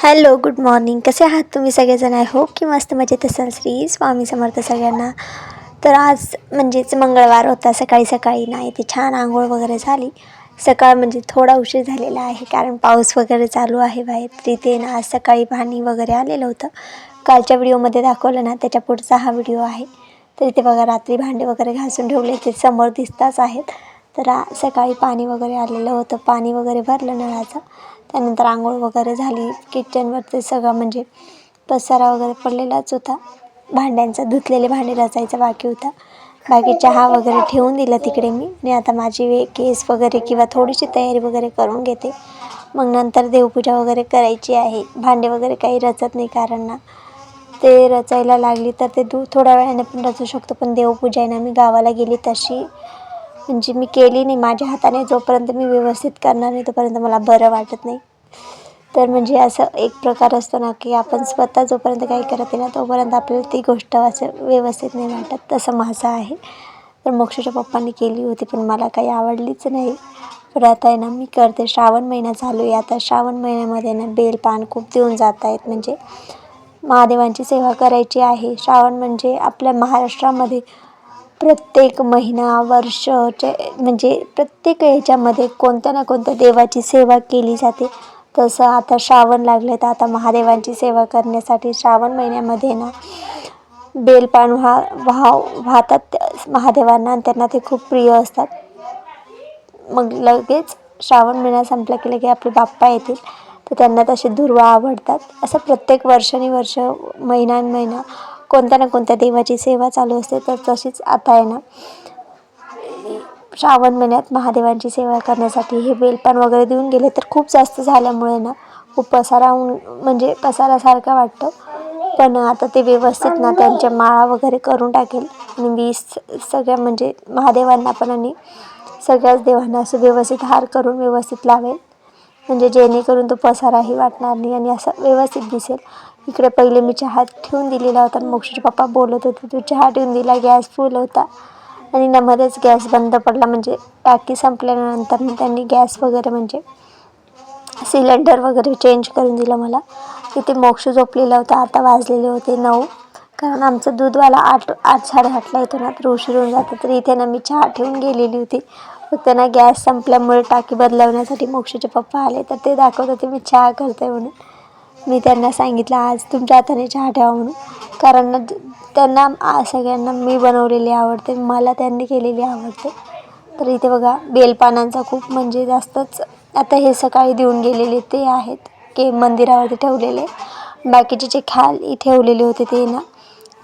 Hello, good morning. कसे आहात तुम्ही सगळेजण? आय होप की मस्त मजेत असाल. श्री स्वामी समर्थ सगळ्यांना. तर आज म्हणजेच मंगळवार होता. सकाळी सकाळी ना इथे छान आंघोळ वगैरे झाली. सकाळ म्हणजे थोडा उशीर झालेला आहे कारण पाऊस वगैरे चालू आहे बाहेर. तिथे ना आज सकाळी पाणी वगैरे आलेलं होतं. कालच्या व्हिडिओमध्ये दाखवलं ना त्याच्या पुढचा हा व्हिडिओ आहे. तर इथे बघा रात्री भांडे वगैरे घासून ठेवले ते समोर दिसताच आहेत. तर सकाळी पाणी वगैरे आलेलं होतं. पाणी वगैरे भरलं नळाचं. त्यानंतर आंघोळ वगैरे झाली. किचनवरती सगळं म्हणजे पसारा वगैरे पडलेलाच होता. भांड्यांचा धुतलेले भांडे रचायचा बाकी होता. बाकी चहा वगैरे ठेवून दिला तिकडे मी. आणि आता माझी केस वगैरे किंवा थोडीशी तयारी वगैरे करून घेते. मग नंतर देवपूजा वगैरे करायची आहे. भांडे वगैरे काही रचत नाही कारण ना ते रचायला लागली तर ते थोड्या वेळाने पण रचू शकतो. पण देवपूजा आहे ना मी गावाला गेली तशी म्हणजे मी केली नाही माझ्या हाताने. जोपर्यंत मी व्यवस्थित करणार नाही तोपर्यंत मला बरं वाटत नाही. तर म्हणजे असं एक प्रकार असतो ना की आपण स्वतः जोपर्यंत काही करत नाही ना तोपर्यंत आपल्याला ती गोष्ट असं व्यवस्थित नाही वाटत. तसं माझं आहे. तर मोक्षाच्या पप्पांनी केली होती पण मला काही आवडलीच नाही. पण आता आहे ना मी करते. श्रावण महिना चालू आहे. आता श्रावण महिन्यामध्ये ना बेलपान खूप देऊन जात आहेत. म्हणजे महादेवांची सेवा करायची आहे. श्रावण म्हणजे आपल्या महाराष्ट्रामध्ये प्रत्येक महिना वर्षाचे म्हणजे प्रत्येक ह्याच्यामध्ये कोणत्या ना कोणत्या देवाची सेवा केली जाते. तसं आता श्रावण लागले तर आता महादेवांची सेवा करण्यासाठी श्रावण महिन्यामध्ये ना बेलपान वाहतात महादेवांना आणि त्यांना ते खूप प्रिय असतात. मग लगेच श्रावण महिना संपला की लगे आपले बाप्पा येतील तर त्यांना तसे दुर्वा आवडतात. असं प्रत्येक वर्षानुवर्ष महिना कोणत्या ना कोणत्या देवाची सेवा चालू असते. तर तशीच आता आहे ना श्रावण महिन्यात महादेवांची सेवा करण्यासाठी हे बेलपान वगैरे देऊन गेले. तर खूप जास्त झाल्यामुळे ना खूप पसारा म्हणजे पसारासारखं वाटतं. पण आता ते व्यवस्थित ना त्यांच्या माळा वगैरे करून टाकेल. आणि मी सगळ्या म्हणजे महादेवांना पण आणि सगळ्याच देवांना असं व्यवस्थित हार करून व्यवस्थित लावेल. म्हणजे जेणेकरून तो पसाराही वाटणार नाही आणि असं व्यवस्थित दिसेल. इकडे पहिले मी चहा ठेवून दिलेला होता आणि मोक्षाचे पप्पा बोलत होते तू चहा ठेवून दिला. गॅस फुल होता आणि मध्येच गॅस बंद पडला. म्हणजे टाकी संपल्यानंतर त्यांनी गॅस वगैरे म्हणजे सिलेंडर वगैरे चेंज करून दिलं मला. इथे मोक्ष झोपलेला होता. आता वाजलेले होते 9 कारण आमचं दूधवाला 8 8:30ला येतो ना तर उशीर होऊन जातो. तर इथे ना मी चहा ठेवून गेलेली होती. फक्त ना गॅस संपल्यामुळे टाकी बदलवण्यासाठी मोक्षाचे पप्पा आले तर ते दाखवत होते मी चहा करते म्हणून. मी त्यांना सांगितलं आज तुमच्या हाताने चहा ठेवा म्हणून. कारण त्यांना सगळ्यांना मी बनवलेली आवडते. मला त्यांनी केलेली आवडते. तर इथे बघा बेलपानांचा खूप म्हणजे जास्तच आता हे सकाळी देऊन गेलेले ते आहेत की मंदिरावरती ठेवलेले. बाकीचे जे खाली ठेवलेले होते ते ना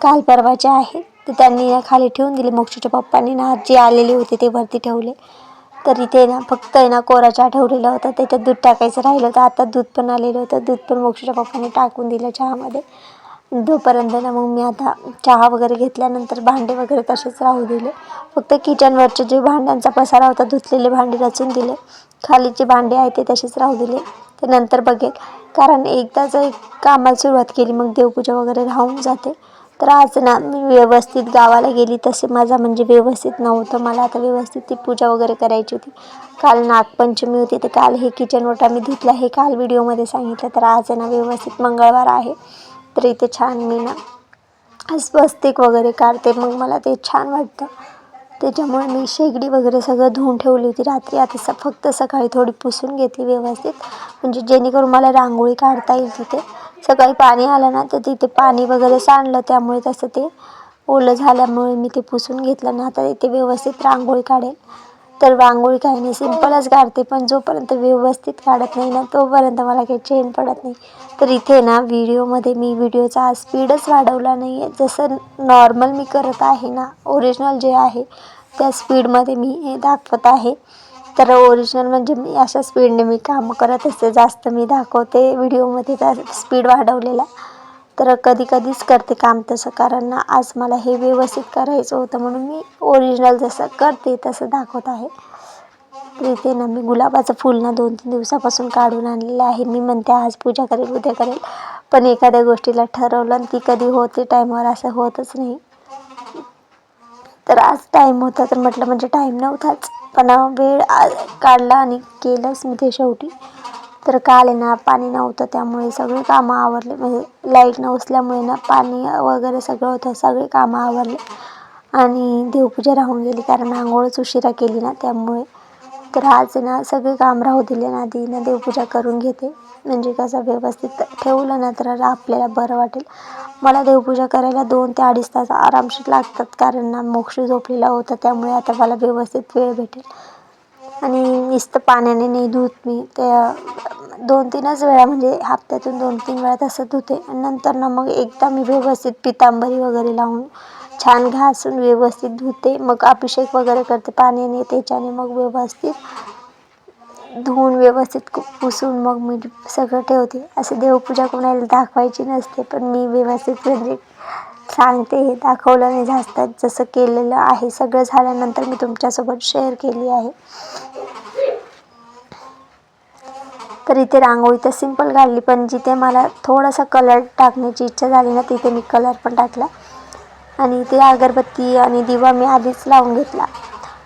काल परवाचे आहेत. तर त्यांनी ना खाली ठेवून दिले. मोक्षाच्या पप्पांनी ना जे आलेले होते ते वरती ठेवले. तर इथे ना फक्त आहे ना कोरा चहा ठेवलेला होता. त्याच्यात दूध टाकायचं राहिलं होतं. आता दूध पण आलेलं होतं. दूध पण मोक्षाच्या पप्पांनी टाकून दिलं चहामध्ये. तोपर्यंत ना मग मी आता चहा वगैरे घेतल्यानंतर भांडे वगैरे तसेच राहू दिले. फक्त किचनवरचे जे भांड्यांचा पसारा होता धुतलेले भांडे रचून दिले. खालीचे भांडे आहे ते तसेच राहू दिले. ते नंतर बघेल कारण एकदा जर कामाला सुरुवात केली मग देवपूजा वगैरे राहून जाते. तर आज ना मी व्यवस्थित गावाला गेली तसे माझा म्हणजे व्यवस्थित नव्हतं. मला आता व्यवस्थित ती पूजा वगैरे करायची होती. काल नागपंचमी होती तर काल हे किचन ओटा मी धुतला हे काल व्हिडिओमध्ये सांगितलं. तर आज ना व्यवस्थित मंगळवार आहे. तर इथे छान मी ना स्वस्तिक वगैरे काढते. मग मला ते छान वाटतं. त्याच्यामुळे मी शेगडी वगैरे सगळं धुवून ठेवली होती रात्री. आता फक्त सकाळी थोडी पुसून घेतली व्यवस्थित म्हणजे जेणेकरून मला रांगोळी काढता येईल. तिथे सकाळी पाणी आलं ना तर तिथे पाणी वगैरे सांडलं त्यामुळे तसं ते ओलं झाल्यामुळे मी ते पुसून घेतलं ना. आता इथे व्यवस्थित रांगोळी काढेल. तर रांगोळी काही नाही सिंपलच काढते पण जोपर्यंत व्यवस्थित काढत नाही ना तोपर्यंत मला काही चैन पडत नाही. तर इथे ना व्हिडिओमध्ये मी व्हिडिओचा स्पीडच वाढवला नाही आहे. जसं नॉर्मल मी करत आहे ना ओरिजिनल जे आहे त्या स्पीडमध्ये मी हे दाखवत आहे. तर ओरिजिनल म्हणजे मी अशा स्पीडने मी कामं करत असते. जास्त मी दाखवते व्हिडिओमध्ये त्या स्पीड वाढवलेला. तर कधीच करते काम तसं कारण ना आज मला हे व्यवस्थित करायचं होतं म्हणून मी ओरिजिनल जसं करते तसं दाखवत आहे. तर इथे ना मी गुलाबाचं फूल ना 2-3 दिवसापासून काढून आणलेलं आहे. मी म्हणते आज पूजा करेल उद्या करेल पण एखाद्या गोष्टीला ठरवलं आणि ती कधी होते टाईमवर असं होतच नाही. तर आज टाईम होता तर म्हटलं म्हणजे टाईम नव्हताच पण वेळ काढला आणि केलंच मी ते शेवटी. तर काल आहे ना पाणी नव्हतं, त्यामुळे सगळे कामं आवरले. म्हणजे लाईट नसल्यामुळे ना पाणी वगैरे सगळं होतं, सगळे कामं आवरले. आणि देवपूजा राहून गेली कारण आंघोळच उशिरा केली ना त्यामुळे. तर आज ना सगळे काम राहू दिले ना, आधी ना देवपूजा करून घेते. म्हणजे कसं व्यवस्थित ठेवलं ना तर आपल्याला बरं वाटेल. मला देवपूजा करायला 2 ते 2.5 तास आरामशीर लागतात, कारण ना मोक्ष झोपलेला होता, त्यामुळे आता मला व्यवस्थित वेळ भेटेल. आणि नुसतं पाण्याने नाही धुत मी, त्या 2-3च वेळा, म्हणजे हप्त्यातून 2-3 वेळा तसं धुते. आणि नंतर ना मग एकदा मी व्यवस्थित पितांबरी वगैरे लावून छान घासून व्यवस्थित धुते. मग अभिषेक वगैरे करते पाण्याने, त्याच्याने मग व्यवस्थित धुवून व्यवस्थित पुसून मग मी सगळं ठेवते. असं देवपूजा कोणाला दाखवायची नसते, पण मी व्यवस्थित म्हणजे सांगते, हे दाखवलं नाही जास्त. जसं केलेलं आहे सगळं झाल्यानंतर मी तुमच्यासोबत शेअर केली आहे. तर इथे रांगोळी तर सिंपल काढली, पण जिथे मला थोडासा कलर टाकण्याची इच्छा झाली ना तिथे मी कलर पण टाकला. आणि इथे अगरबत्ती आणि दिवा मी आधीच लावून घेतला.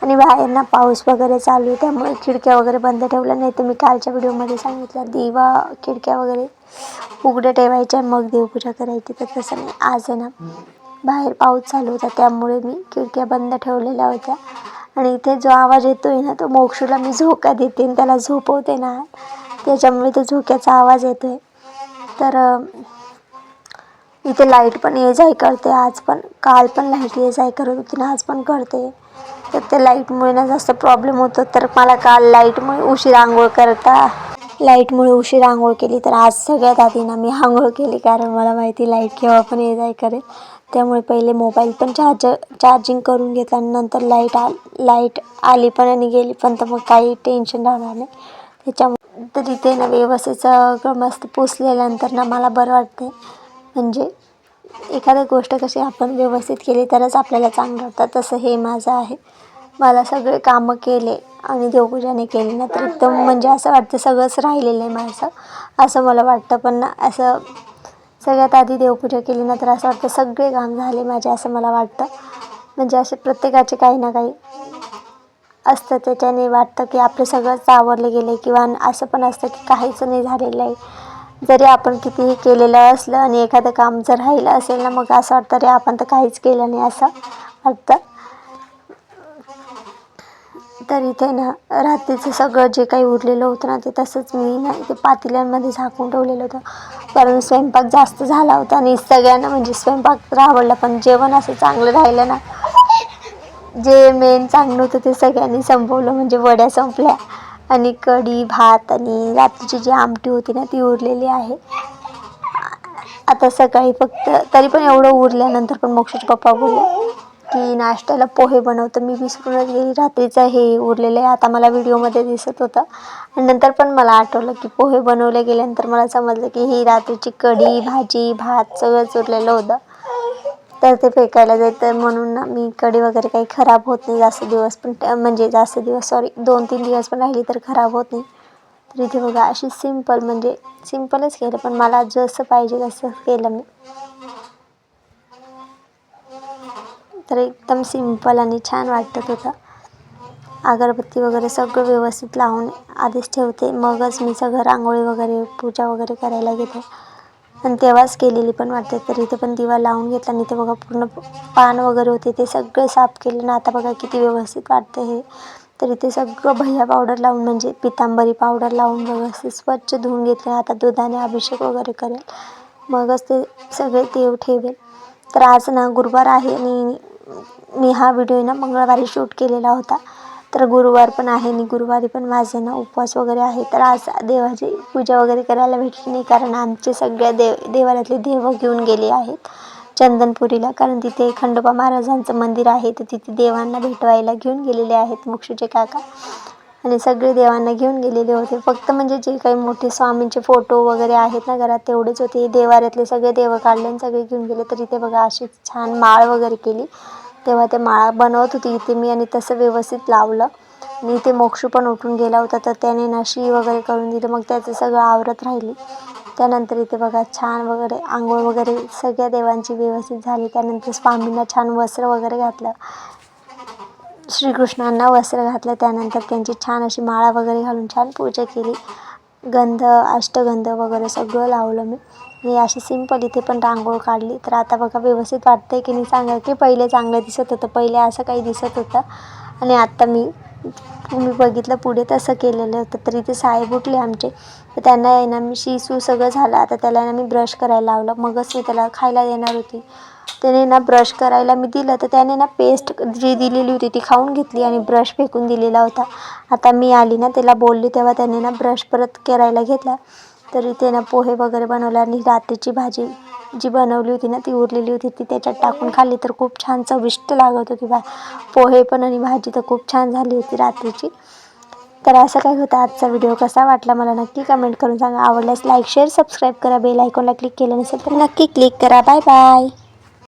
आणि बाहेर ना पाऊस वगैरे चालू आहे, त्यामुळे खिडक्या वगैरे बंद ठेवल्या. नाही तर मी कालच्या व्हिडिओमध्ये सांगितलं दिवा खिडक्या वगैरे उघड्या ठेवायच्या मग देवपूजा करायची, तर तसं नाही. आज आहे ना बाहेर पाऊस चालू होता, त्यामुळे मी खिडक्या बंद ठेवलेल्या होत्या. आणि इथे जो आवाज येतोय ना तो मोक्षूला मी झोका देते आणि त्याला झोपवते ना, त्याच्यामुळे तो झोक्याचा आवाज येतोय. तर इथे लाईट पण ये जाय करते आज पण. काल पण लाईट ये जाय करत होती ना, आज पण करते. तर त्या लाईटमुळे ना जास्त प्रॉब्लेम होतो. तर मला काल लाईटमुळे उशीर आंघोळ केली. तर आज सगळ्यात आधी ना मी आंघोळ केली, कारण मला माहिती लाईट केव्हा पण ये जाय करेल. त्यामुळे पहिले मोबाईल पण चार्जिंग करून घेतला आणि नंतर लाईट आली पण आणि गेली पण, तर मग काही टेन्शन राहणार नाही त्याच्यामुळे. तर इथे ना व्यवस्थित सगळं मस्त पुसल्यानंतर ना मला बरं वाटते. म्हणजे एखादी गोष्ट कशी आपण व्यवस्थित केली तरच आपल्याला चांगलं वाटतं, तसं हे माझं आहे. मला सगळे कामं केले आणि देवपूजाने केली ना तर एकदम म्हणजे असं वाटतं सगळंच राहिलेलं आहे माझं, असं मला वाटतं. पण ना असं सगळ्यात आधी देवपूजा केली ना तर असं वाटतं सगळे काम झाले माझे, असं मला वाटतं. म्हणजे असे प्रत्येकाचे काही ना काही असतं, त्याच्याने वाटतं की आपलं सगळंच आवरले गेले. किंवा असं पण असतं की काहीच नाही झालेलं आहे. जरी आपण कितीही केलेलं असलं आणि एखादं काम जर राहिलं असेल ना, मग असं वाटतं रे आपण तर काहीच केलं नाही, असं वाटतं. तर इथे ना रात्रीचं सगळं जे काही उरलेलं होतं ना ते तसंच मी ना इथे पातेल्यांमध्ये झाकून ठेवलेलं होतं, कारण स्वयंपाक जास्त झाला होता. आणि सगळ्यांना म्हणजे स्वयंपाक तर आवडला, पण जेवण असं चांगलं राहिलं ना, जे मेन चांगलं होतं ते सगळ्यांनी संपवलं. म्हणजे वड्या संपल्या आणि कढी भात आणि रात्रीची जी आमटी होती ना ती उरलेली आहे. आता सकाळी फक्त तरी पण एवढं उरल्यानंतर पण मोक्षाचे पप्पा बोलले की नाश्त्याला पोहे बनवतं. मी विसरूनच गेली, रात्रीचं हे उरलेलं आहे. आता मला व्हिडिओमध्ये दिसत होतं आणि नंतर पण मला आठवलं की पोहे बनवले गेल्यानंतर मला समजलं की ही रात्रीची कढी भाजी भात सगळंच उरलेलं होतं. तर ते फेकायला जायचं म्हणून ना मी कढी वगैरे काही खराब होत नाही जास्त दिवस, पण म्हणजे जास्त दिवस 2-3 दिवस पण राहिली तर खराब होत नाही. तर इथे बघा अशी सिंपल, म्हणजे सिंपलच केलं, पण मला जसं पाहिजे तसं केलं मी. तर एकदम सिंपल आणि छान वाटत होतं. अगरबत्ती वगैरे सगळं व्यवस्थित लावून आधीच ठेवते, मगच मी सगळं रांगोळी वगैरे पूजा वगैरे करायला घेते. आणि तेव्हाच केलेली पण वाटते. तर इथे पण दिवा लावून घेतला आणि इथे बघा पूर्ण पान वगैरे होते ते सगळे साफ केले ना. आता बघा किती व्यवस्थित वाटतं हे. तर इथे सगळं भैया पावडर लावून, म्हणजे पितांबरी पावडर लावून व्यवस्थित स्वच्छ धुवून घेतले. आता दुधाने अभिषेक वगैरे करेल, मगच ते सगळे देव ठेवेल. तर आज ना गुरुवार आहे आणि मी हा व्हिडिओ ना मंगळवारी शूट केलेला होता. तर गुरुवार पण आहे आणि गुरुवारी पण माझे ना उपवास वगैरे आहे. तर आज देवाची पूजा वगैरे करायला भेटली नाही, कारण आमचे सगळ्या देवालयातले देव घेऊन गेले आहेत चंदनपुरीला, कारण तिथे खंडोबा महाराजांचं मंदिर आहे. तर तिथे देवांना भेटवायला घेऊन गेलेले आहेत मोक्षूचे काका, आणि सगळे देवांना घेऊन गेलेले होते. फक्त म्हणजे जे काही मोठे स्वामींचे फोटो वगैरे आहेत ना घरात तेवढेच होते. देवाऱ्यातले सगळे देव काढले आणि सगळे घेऊन गेले. तर इथे बघा अशी छान माळ वगैरे केली. तेव्हा ते माळा बनवत होती इथे मी, आणि तसं व्यवस्थित लावलं. आणि इथे मोक्षू पण उठून गेला होता, तर त्याने नशी वगैरे करून दिलं, मग त्याचं सगळं आवरत राहिली. त्यानंतर इथे बघा छान वगैरे आंघोळ वगैरे सगळ्या देवांची व्यवस्थित झाली. त्यानंतर स्वामींना छान वस्त्र वगैरे घातलं, श्रीकृष्णांना वस्त्र घातलं. त्यानंतर त्यांची छान अशी माळा वगैरे घालून छान पूजा केली. गंध अष्टगंध वगैरे सगळं लावलं मी अशी सिंपल इथे पण रांगोळ काढली. तर आता बघा व्यवस्थित वाटतंय की नाही सांगा, की पहिले चांगलं दिसत होतं, पहिले असं काही दिसत होतं आणि आता तुम्ही बघितलं पुढे तसं केलेलं होतं. तर इथे साहेब उठले आमचे, तर त्यांना आहे ना मी शिसू सगळं झालं. आता त्याला ना मी ब्रश करायला लावलं, मगच मी त्याला खायला देणार होती. त्याने ना ब्रश करायला मी दिलं तर त्याने ना पेस्ट जी दिलेली होती ती खाऊन घेतली आणि ब्रश फेकून दिलेला होता. आता मी आली ना त्याला बोलली तेव्हा त्याने ना ब्रश परत करायला घेतला. तर इथे ना पोहे वगैरे बनवले आणि रात्रीची भाजी जी बनवली होती ना ती उरलेली होती, ती त्याच्यात टाकून खाल्ली. तर खूप छान चविष्ट लागत होती पोहे पण आणि भाजी तर खूप छान झाली होती रात्रीची. तर असं काय होतं आजचा व्हिडिओ. कसा वाटला मला नक्की कमेंट करून सांगा. आवडल्यास लाईक शेअर सबस्क्राईब करा. बेल आयकॉनला क्लिक केलं नसेल तर नक्की क्लिक करा. Bye bye.